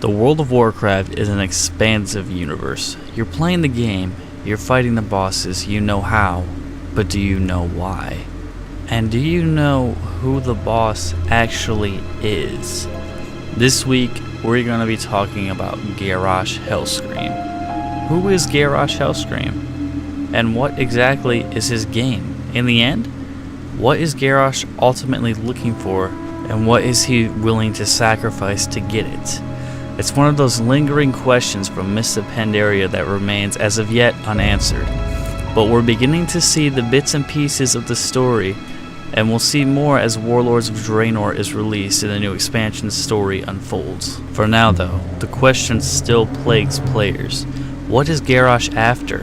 The World of Warcraft is an expansive universe. You're playing the game, you're fighting the bosses, you know how, but do you know why? And do you know who the boss actually is? This week, we're going to be talking about Garrosh Hellscream. Who is Garrosh Hellscream? And what exactly is his game? In the end, what is Garrosh ultimately looking for, and what is he willing to sacrifice to get it? It's one of those lingering questions from Mists of Pandaria that remains as of yet unanswered. But we're beginning to see the bits and pieces of the story, and we'll see more as Warlords of Draenor is released and the new expansion story unfolds. For now though, the question still plagues players. What is Garrosh after?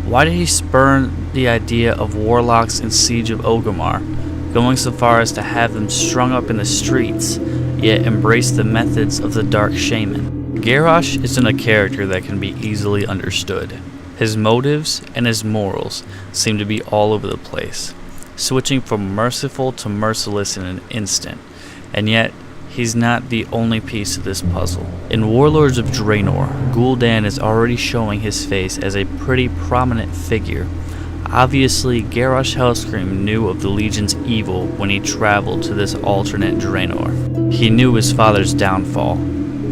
Why did he spurn the idea of warlocks in Siege of Orgrimmar, going so far as to have them strung up in the streets, yet embrace the methods of the Dark Shaman? Garrosh isn't a character that can be easily understood. His motives and his morals seem to be all over the place, switching from merciful to merciless in an instant, and yet he's not the only piece of this puzzle. In Warlords of Draenor, Gul'dan is already showing his face as a pretty prominent figure. Obviously, Garrosh Hellscream knew of the Legion's evil when he traveled to this alternate Draenor. He knew his father's downfall.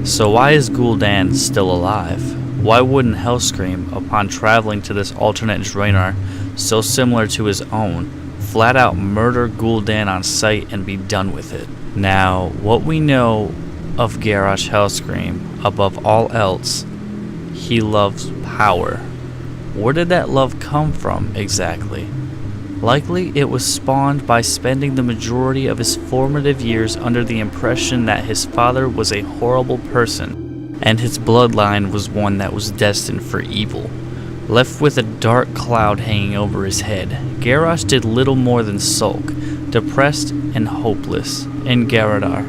So why is Gul'dan still alive? Why wouldn't Hellscream, upon traveling to this alternate Draenor so similar to his own, flat out murder Gul'dan on sight and be done with it? Now, what we know of Garrosh Hellscream, above all else, he loves power. Where did that love come from, exactly? Likely it was spawned by spending the majority of his formative years under the impression that his father was a horrible person, and his bloodline was one that was destined for evil. Left with a dark cloud hanging over his head, Garrosh did little more than sulk, depressed and hopeless, in Garradar,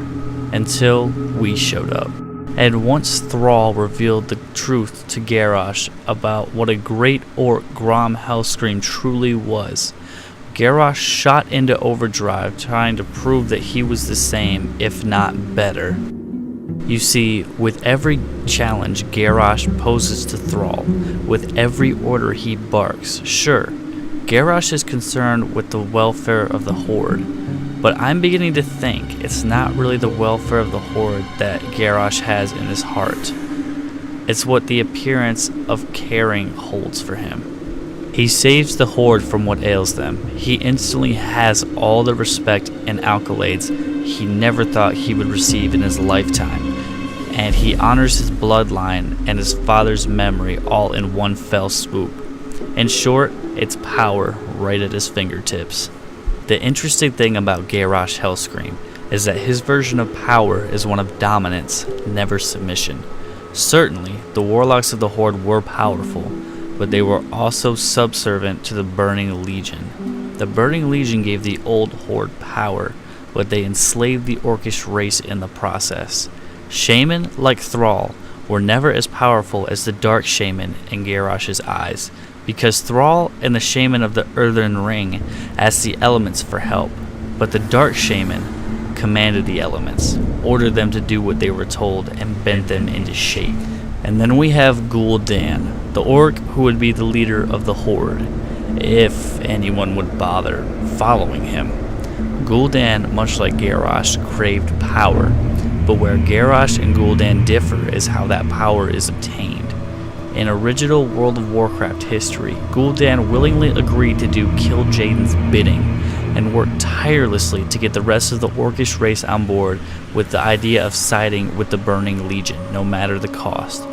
until we showed up. And once Thrall revealed the truth to Garrosh about what a great orc Grom Hellscream truly was, Garrosh shot into overdrive trying to prove that he was the same, if not better. You see, with every challenge Garrosh poses to Thrall, with every order he barks, sure, Garrosh is concerned with the welfare of the Horde, but I'm beginning to think it's not really the welfare of the Horde that Garrosh has in his heart. It's what the appearance of caring holds for him. He saves the Horde from what ails them. He instantly has all the respect and accolades he never thought he would receive in his lifetime, and he honors his bloodline and his father's memory all in one fell swoop. In short, it's power right at his fingertips. The interesting thing about Garrosh Hellscream is that his version of power is one of dominance, never submission. Certainly, the warlocks of the Horde were powerful, but they were also subservient to the Burning Legion. The Burning Legion gave the old Horde power, but they enslaved the Orcish race in the process. Shaman, like Thrall, were never as powerful as the Dark Shaman in Garrosh's eyes, because Thrall and the Shaman of the Earthen Ring asked the elements for help, but the Dark Shaman commanded the elements, ordered them to do what they were told, and bent them into shape. And then we have Gul'dan, the orc who would be the leader of the Horde, if anyone would bother following him. Gul'dan, much like Garrosh, craved power, but where Garrosh and Gul'dan differ is how that power is obtained. In original World of Warcraft history, Gul'dan willingly agreed to do Kil'jaeden's bidding, and worked tirelessly to get the rest of the Orcish race on board with the idea of siding with the Burning Legion, no matter the cost.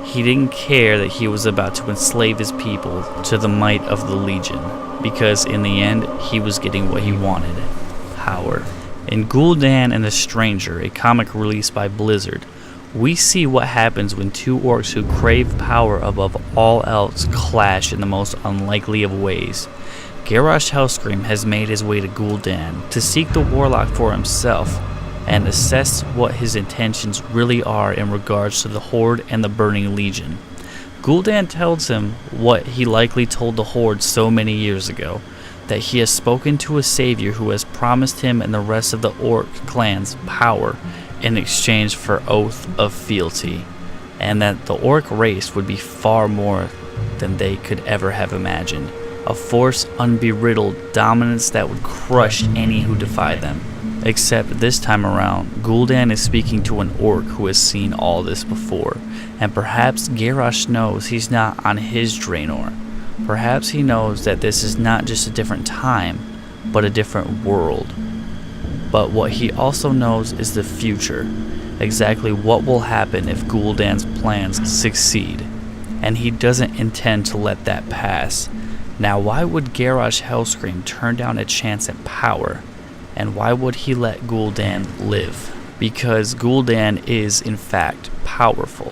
He didn't care that he was about to enslave his people to the might of the Legion, because in the end, he was getting what he wanted: power. In Gul'dan and the Stranger, a comic released by Blizzard, we see what happens when two orcs who crave power above all else clash in the most unlikely of ways. Garrosh Hellscream has made his way to Gul'dan to seek the warlock for himself and assess what his intentions really are in regards to the Horde and the Burning Legion. Gul'dan tells him what he likely told the Horde so many years ago, that he has spoken to a savior who has promised him and the rest of the orc clans power, in exchange for oath of fealty, and that the orc race would be far more than they could ever have imagined. A force unbridled dominance that would crush any who defied them. Except this time around, Gul'dan is speaking to an orc who has seen all this before, and perhaps Garrosh knows he's not on his Draenor. Perhaps he knows that this is not just a different time, but a different world. But what he also knows is the future, exactly what will happen if Gul'dan's plans succeed, and he doesn't intend to let that pass. Now, why would Garrosh Hellscream turn down a chance at power? And why would he let Gul'dan live? Because Gul'dan is, in fact, powerful.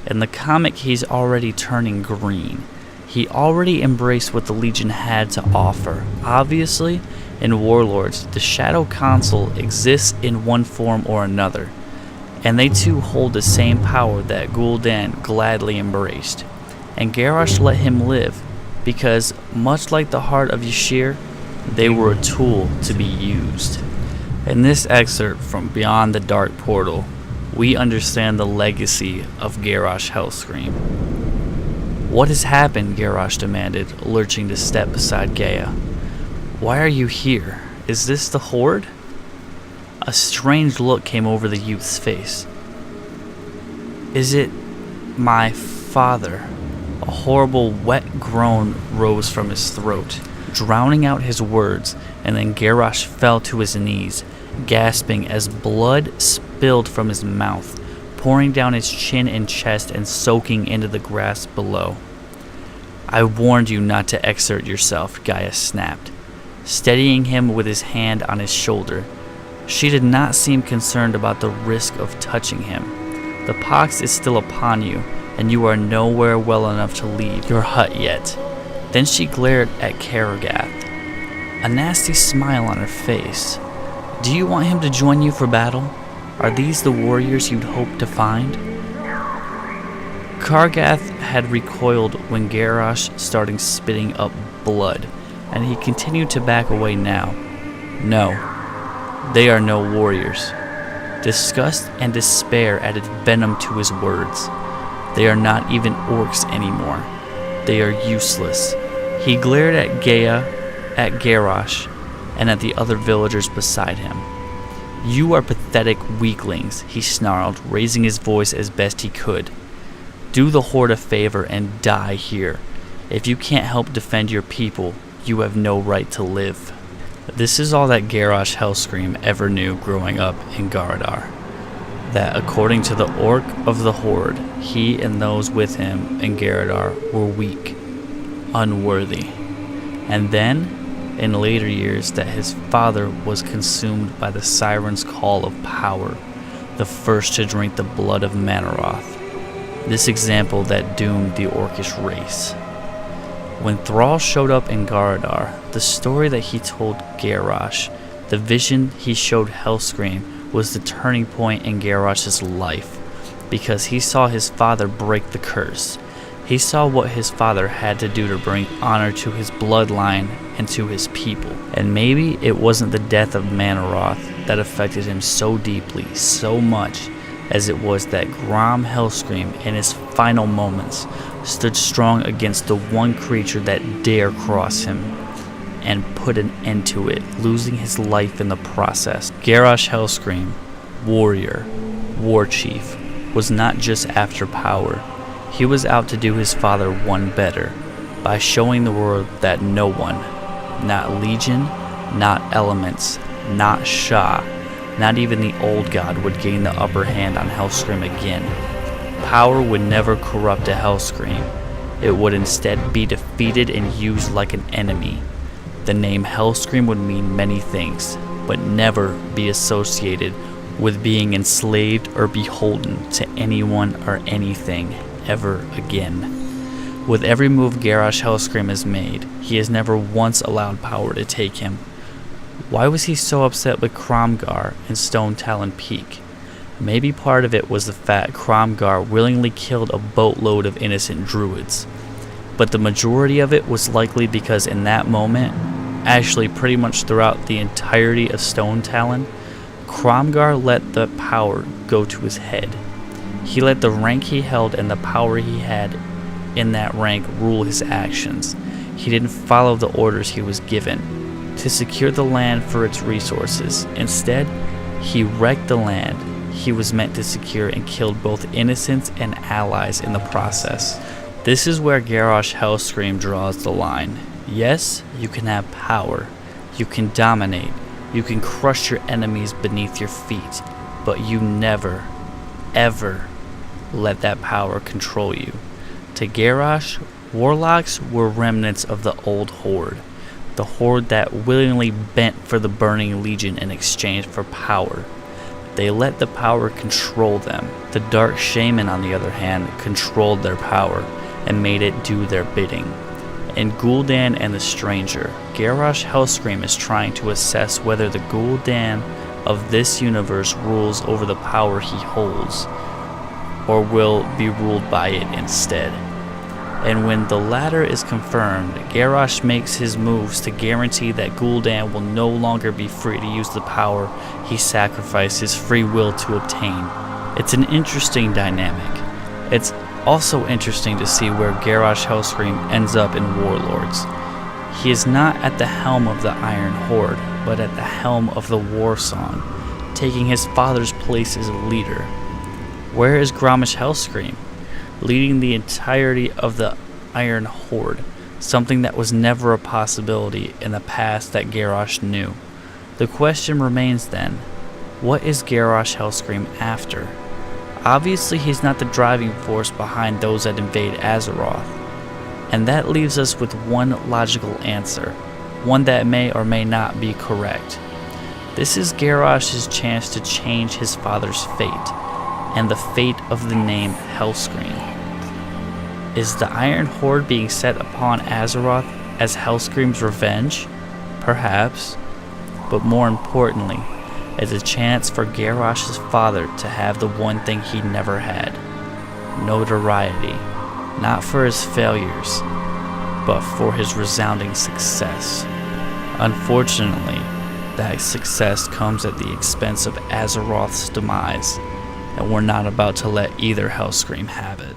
In the comic, he's already turning green. He already embraced what the Legion had to offer. Obviously, in Warlords, the Shadow Consul exists in one form or another, and they too hold the same power that Gul'dan gladly embraced. And Garrosh let him live, because, much like the heart of Yashir, they were a tool to be used. In this excerpt from Beyond the Dark Portal, we understand the legacy of Garrosh Hellscream. "What has happened?" Garrosh demanded, lurching to step beside Gaia. "Why are you here? Is this the Horde?" A strange look came over the youth's face. "Is it my father?" A horrible, wet groan rose from his throat, drowning out his words, and then Garrosh fell to his knees, gasping as blood spilled from his mouth, pouring down his chin and chest and soaking into the grass below. "I warned you not to exert yourself," Gaia snapped, steadying him with his hand on his shoulder. She did not seem concerned about the risk of touching him. "The pox is still upon you, and you are nowhere well enough to leave your hut yet." Then she glared at Karagath, a nasty smile on her face. "Do you want him to join you for battle? Are these the warriors you'd hoped to find?" Karagath had recoiled when Garrosh started spitting up blood, and he continued to back away now. "No, they are no warriors." Disgust and despair added venom to his words. "They are not even orcs anymore. They are useless." He glared at Gaia, at Garrosh, and at the other villagers beside him. "You are pathetic weaklings," he snarled, raising his voice as best he could. "Do the Horde a favor and die here. If you can't help defend your people, you have no right to live." This is all that Garrosh Hellscream ever knew growing up in Garadar. That according to the Orc of the Horde, he and those with him in Garadar were weak, unworthy. And then, in later years, that his father was consumed by the Siren's call of power, the first to drink the blood of Manaroth. This example that doomed the Orcish race. When Thrall showed up in Garadar, the story that he told Garrosh, the vision he showed Hellscream, was the turning point in Garrosh's life, because he saw his father break the curse. He saw what his father had to do to bring honor to his bloodline and to his people. And maybe it wasn't the death of Manaroth that affected him so deeply, so much, as it was that Grom Hellscream in his final moments stood strong against the one creature that dare cross him, and put an end to it, losing his life in the process. Garrosh Hellscream, warrior, war chief, was not just after power. He was out to do his father one better, by showing the world that no one, not Legion, not Elements, not Shah, not even the Old God would gain the upper hand on Hellscream again. Power would never corrupt a Hellscream. It would instead be defeated and used like an enemy. The name Hellscream would mean many things, but never be associated with being enslaved or beholden to anyone or anything ever again. With every move Garrosh Hellscream has made, he has never once allowed power to take him. Why was he so upset with Cromgar and Stone Talon Peak? Maybe part of it was the fact Cromgar willingly killed a boatload of innocent druids. But the majority of it was likely because in that moment, actually pretty much throughout the entirety of Stone Talon, Cromgar let the power go to his head. He let the rank he held and the power he had in that rank rule his actions. He didn't follow the orders he was given to secure the land for its resources. Instead, he wrecked the land he was meant to secure and killed both innocents and allies in the process. This is where Garrosh Hellscream draws the line. Yes, you can have power. You can dominate. You can crush your enemies beneath your feet. But you never, ever let that power control you. To Garrosh, warlocks were remnants of the old horde. The horde that willingly bent for the burning legion in exchange for power. They let the power control them. The dark shaman, on the other hand, controlled their power and made it do their bidding. In Gul'dan and the Stranger, Garrosh Hellscream is trying to assess whether the Gul'dan of this universe rules over the power he holds, or will be ruled by it instead. And when the latter is confirmed, Garrosh makes his moves to guarantee that Gul'dan will no longer be free to use the power he sacrificed his free will to obtain. It's an interesting dynamic. It's also interesting to see where Garrosh Hellscream ends up in Warlords. He is not at the helm of the Iron Horde, but at the helm of the War Song, taking his father's place as a leader. Where is Garrosh Hellscream? Leading the entirety of the Iron Horde, something that was never a possibility in the past that Garrosh knew. The question remains then, what is Garrosh Hellscream after? Obviously he's not the driving force behind those that invade Azeroth, and that leaves us with one logical answer, one that may or may not be correct. This is Garrosh's chance to change his father's fate, and the fate of the name Hellscream. Is the Iron Horde being set upon Azeroth as Hellscream's revenge? Perhaps. But more importantly, it's a chance for Garrosh's father to have the one thing he never had. Notoriety. Not for his failures, but for his resounding success. Unfortunately, that success comes at the expense of Azeroth's demise, and we're not about to let either Hellscream have it.